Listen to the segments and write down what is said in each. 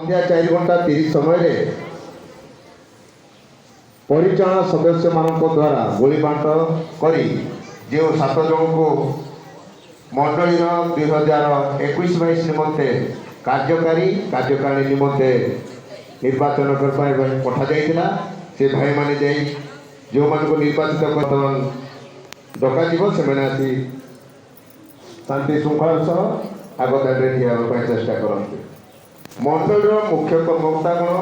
संध्या 4 घंटा 30 समय परिचालन सदस्य मान द्वारा गोली बांट करी जो 7 जन को मंडली 2021-22 निमंते कार्यकारी निमंते निर्वाचन पठा जाइला। से भाई माने जाई जो मान को निर्वाचित बर्तमान डका से आसी शांति श्रृंखला सह आग दाड़े ठिया चेष्टा करते। मंडल मुख्य कर्मकर्तागण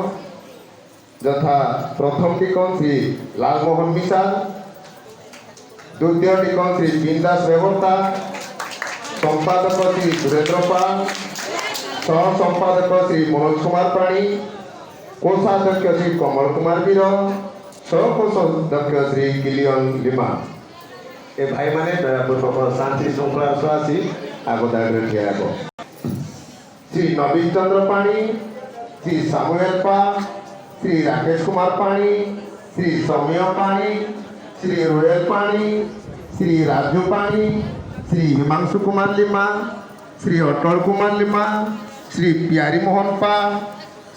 यथा प्रथम टिकन श्री लालमोहन मिसाल, द्वितीय टिकन श्री बिंदास बेगरता, संपादक श्री सुरेंद्र पाल, सह संपादक श्री मनोज कुमार प्राणी, कोषाध्यक्ष श्री कमल कुमार वीर, सह कोषाध्यक्ष श्री गिलियन लिमा। ए भाई माने दयापूर्वक शांति श्रृंखला सह आसी आग दाड़े ठिया हेब। श्री नवीन चंद्र पाणी, श्री सामुएल पा, श्री राकेश कुमार पाणी, श्री सौम्य पाणी, श्री रोयल पाणी, श्री राजू पाणी, श्री हिमांशु कुमार लिमा, श्री अटल कुमार लिमा, श्री प्यारी मोहन पा,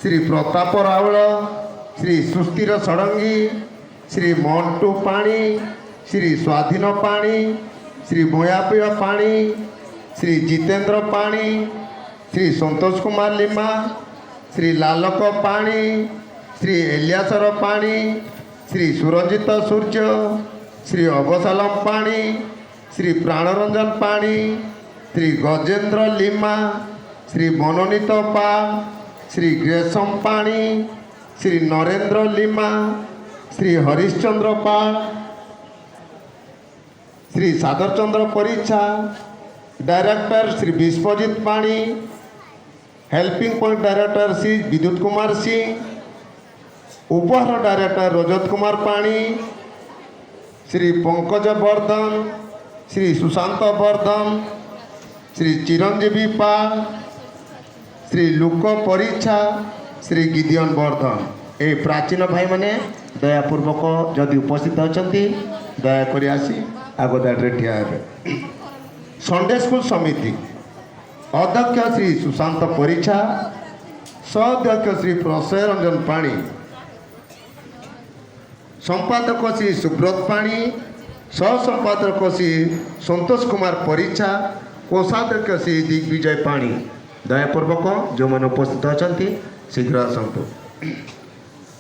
श्री प्रताप रावल, श्री सुस्थिर षडंगी, श्री मंटू पाणी, श्री स्वाधीन पाणी, श्री मोयाप्रिय पाणी, श्री जितेंद्र पाणी, श्री संतोष कुमार लिमा, श्री लालक पाणी, श्री एलियासर पाणी, श्री सुरंजित सूर्य, श्री अबसालम पाणी, श्री प्राणरंजन पाणी, श्री गजेंद्र लिमा, श्री मनोनीत पाल, श्री ग्रेसम पाणी, श्री नरेंद्र लिमा, श्री हरिश्चंद्र पाल, श्री सादरचंद्र परिच्छा, डायरेक्टर श्री विश्वजीत पाणी, हेल्पिंग पॉइंट डायरेक्टर श्री विद्युत कुमार सिंह, उपहार डायरेक्टर रजत कुमार पाणी, श्री पंकज वर्धन, श्री सुशांत वर्धन, श्री चिरंजीवी पाल, श्री लुक परिच्छा, श्री गिदियन वर्धन। ए प्राचीन भाई माने दयापूर्वक जदि उपस्थित होचंती दयाकरी आसी आगदाड़े ठिया हेबे। संडे स्कूल समिति अध्यक्ष श्री सुशांत परिच्छा, सहाध्यक्ष श्री प्रसय रंजन पाणी, संपादक श्री सुब्रत पाणी, सह संपादक श्री संतोष कुमार परिच्छा, कोषाध्यक्ष श्री दिग्विजय पाणी। दयापूर्वक जो मैंने उपस्थित अच्छा शीघ्र आसतु।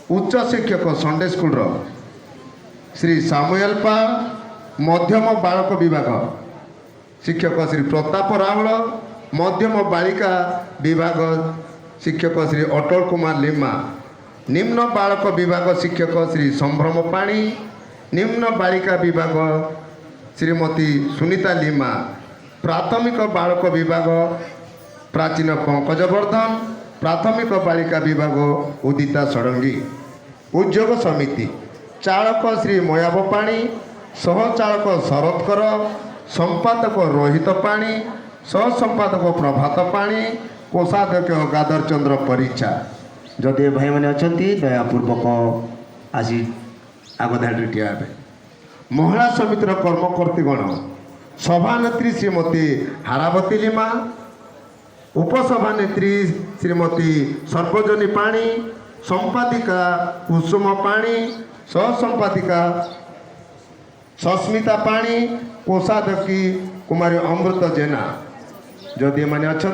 उच्च शिक्षक संडे स्कूल श्री सामुएल पा, मध्यम बालक विभाग शिक्षक श्री प्रताप रावल, मध्यम बालिका विभाग शिक्षक श्री अटल कुमार लिमा, निम्न बालक विभाग शिक्षक श्री संभ्रम पाणी, निम्न बालिका विभाग श्रीमती सुनीता लिमा, प्राथमिक बालक विभाग प्राचीन पंकज वर्धन, प्राथमिक बालिका विभाग उदिता षडंगी। उद्योग समिति चालक श्री मयाब पाणी, सहचालक शरद कर, संपादक रोहित पाणी, सह संपादक प्रभात पाणी, कोषाध्यक्ष गादर चंद्र परिच्छा। जदि भाई मैंने अच्छा दयापूर्वक आसी आगदाड़ी ठिया हे। महिला समितिर कर्मकर्तीगण सभानेत्री श्रीमती हारावती लिमा, उपसभानेत्री श्रीमती सर्वजनी पाणी, संपादिका कुसुम पाणी, सह संपादिका सस्मिता पाणी, कोषाध्यक्षी कुमारी अमृत जेना। जदि मैंने अच्छा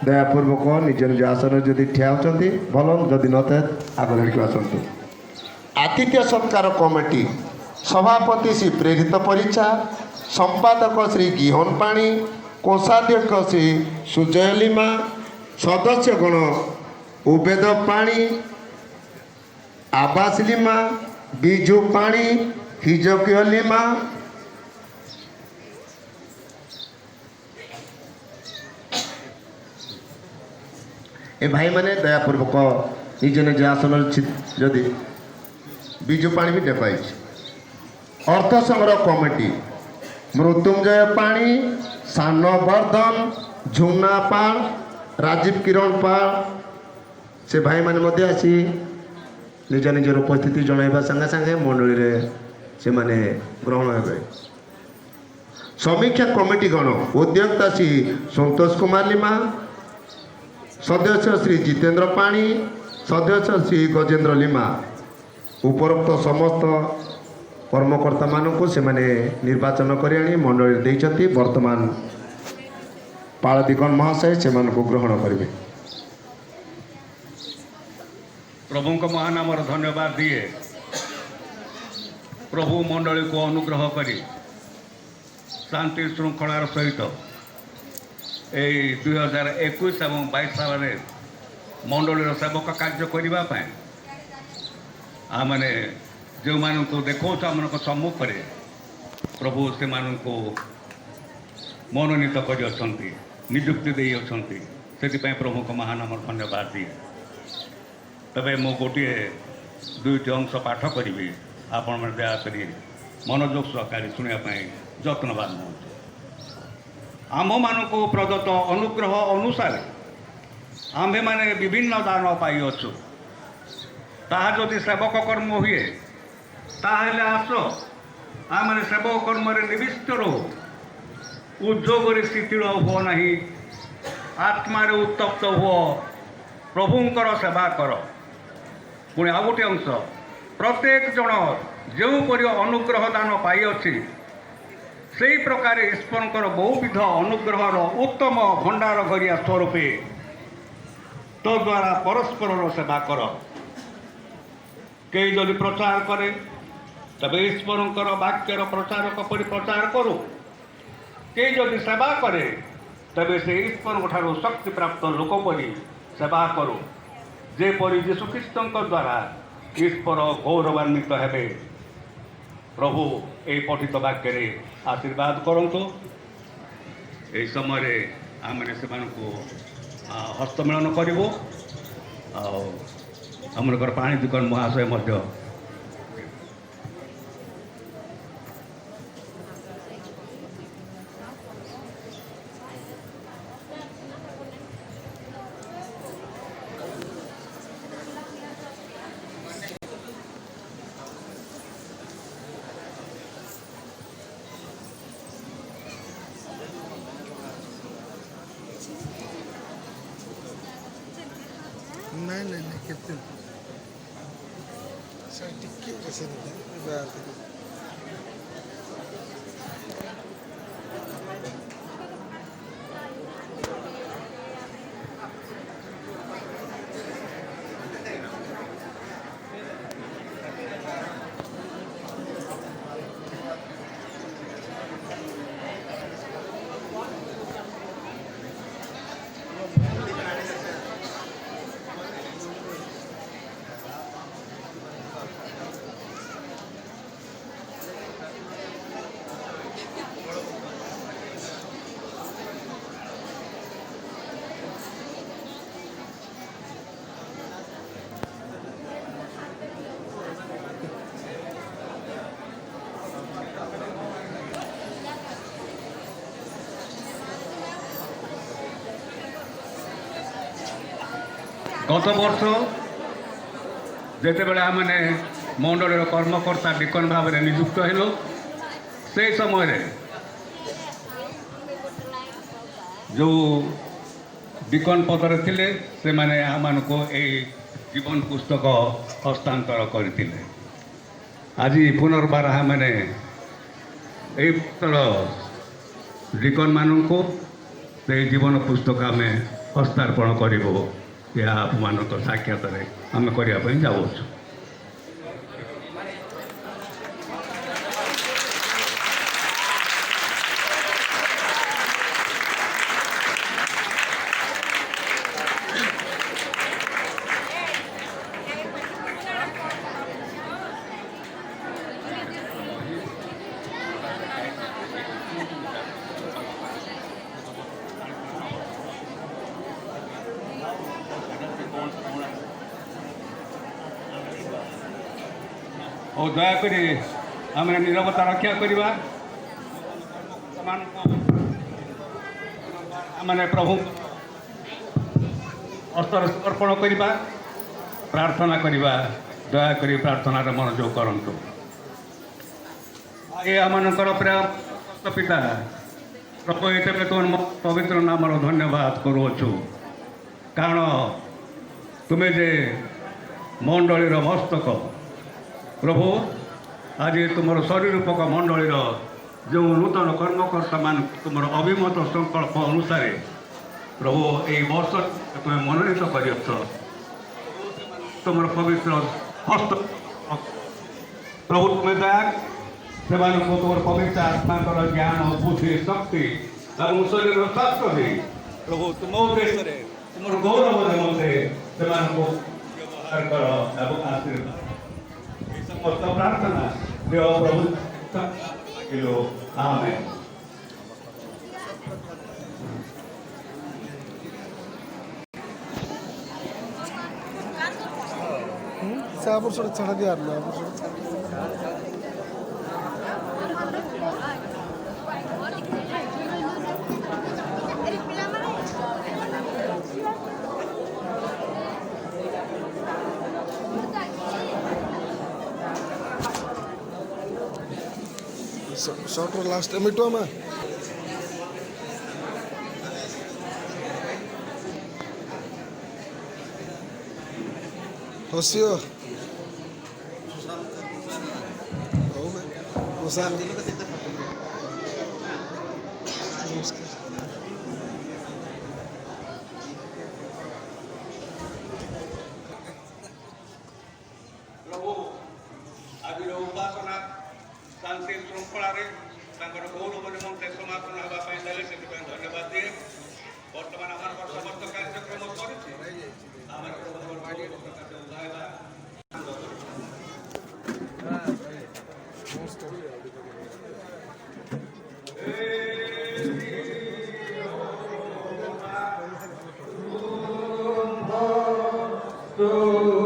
दयापूर्वक निज निज आसन जदि ठिया होती भल, जदि नए आगदाड़ी को आसतु। आतिथ्य सत्कार कमिटी सभापति श्री प्रेरित परिच्छा, संपादक श्री गिहन पाणी, कोषाध्यक्ष श्री सुजय लिमा, सदस्यगण उबेद पाणी, आबास लिमा, बिजू पाणी, हिजकिय लिमा, ए भाई माने दयापूर्वक निज निज आसन जदि बिजू पाणी भी डेकाई। अर्थ संग्रह कमिटी मृत्युंजय पाणी, सान वर्धन, झुना पाल, राजीव किरण पाल से भाई माने मध्य आसी निज निजर उपस्थिति जनइबा संगे संगे मंडली से माने ग्रहण हे। समीक्षा कमिटी गण उद्योक्ता श्री संतोष कुमार लिमा, सदस्य श्री जितेंद्र पाणी, सदस्य श्री गजेंद्र लिमा, उपरोक्त समस्त कर्मकर्ता मानक से निर्वाचन कर मंडल देती। वर्तमान पालदिकन महाशय से ग्रहण करेंगे। प्रभु को महानाम धन्यवाद दिए प्रभु मंडली को अनुग्रह करी शांति श्रृंखलार सहित यही 2021 और 22 साल मंडलीर सेवक कार्य करने आमने जो मान को देखा आम सम्मुखें प्रभु से मनोनीत कर निजुक्ति से प्रभु को महानाम धन्यवाद दिए। तबे मु गोटे दुईटी अंश पाठ करी आपण मैंने दयाकोर मनोयोग सहकारी शुणापी यत्नवान हूँ। आम मान को प्रदत्त अनुग्रह अनुसार आम्भे माने विभिन्न दान पाइछु। ताहा जदि सेवक कर्म हुए ताहले आस आम सेवक कर्म निविष्ट रो उद्योग शिथिल हुओ नहीं, आत्मा उत्तप्त हुओ, प्रभुंकर सेवा कर। पुणी आ गोटे अंश प्रत्येक जन जोपरि अनुग्रह दान पाइछि से प्रकार ईश्वर बहुविध अनुग्रहर उत्तम भंडार गरिया स्वरूपे तो द्वारा परस्पर सेवा कर। कई जदि प्रचार करे तबे ईश्वर वाक्यर प्रचारक परि प्रचार करू। कई जदि सेवा करे तबे से ईश्वर ठारू शक्ति प्राप्त लोक परि सेवा करू। जेपरि यीशुख्रीष्टଙ୍କ द्वारा ईश्वर गौरवान्वित हेबे। प्रभु ए पठित वाक्य आशीर्वाद करंतु। ए समय आमने से हस्तमेलन करूँ। आमर पाणी दुकान महाशय मध्य नहीं कितने टिक्की कैसे गत वर्ष जिते आमने मंडल कर्मकर्ता डिकन भाव में नियुक्त हेलु से समय जो डिकन पदर थिले से माने आम को जीवन पुस्तक हस्तांतर करते। आज पुनर्बार मैंने डिकन मान को जीवन पुस्तक आम हस्तार्पण करूँ। यह आप मान साक्षात आम करने जाऊँ। और दयाकोरी आम निरवता रक्षा करवा मैंने प्रभु अस्तर अर्पण करवा प्रार्थना करवा। दयाकोरी प्रार्थनार मनोयोग करंतु। ये आमनकर प्रिय पिता प्रभु ये तुम पवित्र नाम धन्यवाद करुछु। କାରଣ ତୁମେ ଯେ ମଣ୍ଡଳୀର ମସ୍ତକ ପ୍ରଭୁ ଆଜି ତୁମର ଶରୀରୂପକ ମଣ୍ଡଳୀର ଯେଉଁ ନୂତନ କର୍ମକର୍ତ୍ତାମାନେ ତୁମର ଅଭିମତ ସଂକଳ୍ପ ଅନୁସାରେ ପ୍ରଭୁ ଏହି ବର୍ଷ ତୁମେ ମନୋନୀତ କରିଅଛ ତୁମର ପବିତ୍ର ହସ୍ତ ପ୍ରଭୁ ତୁମେ ଦୟା ସେମାନଙ୍କୁ ତୁମର ପବିତ୍ର ଆତ୍ମାଙ୍କର ଜ୍ଞାନ ବୁଦ୍ଧି ଶକ୍ତି ଏବଂ ଶରୀରର ସ୍ୱାସ୍ଥ୍ୟ ଦେଇ ପ୍ରଭୁ ତୁମ ଉଦ୍ଦେଶ୍ୟରେ ତୁମର ଗୌରବ ନିମନ୍ତେ ସେମାନଙ୍କୁ ବ୍ୟବହାର କର ଏବଂ ଆଶୀର୍ବାଦ এই সমস্ত প্রার্থনা দেহ প্রভু আমেন। ବର୍ଷରେ ଛାଡ଼ା ଦିଆ ହେଲା शॉर्ट लास्ट मिटो में हसियो ପ୍ରଭୁ ଆଜିର ଉପାସନା ଶାନ୍ତି ଶୃଙ୍ଖଳାରେ ତାଙ୍କର ଗୌରବ ନିମନ୍ତେ ସମାପନ ହେବା ପାଇଁ ଦେଲେ ସେଥିପାଇଁ ଧନ୍ୟବାଦ ଦିଏ। ବର୍ତ୍ତମାନ ଆମର ସମସ୍ତ କାର୍ଯ୍ୟକ୍ରମ ସରିଛି ଆମେ Oh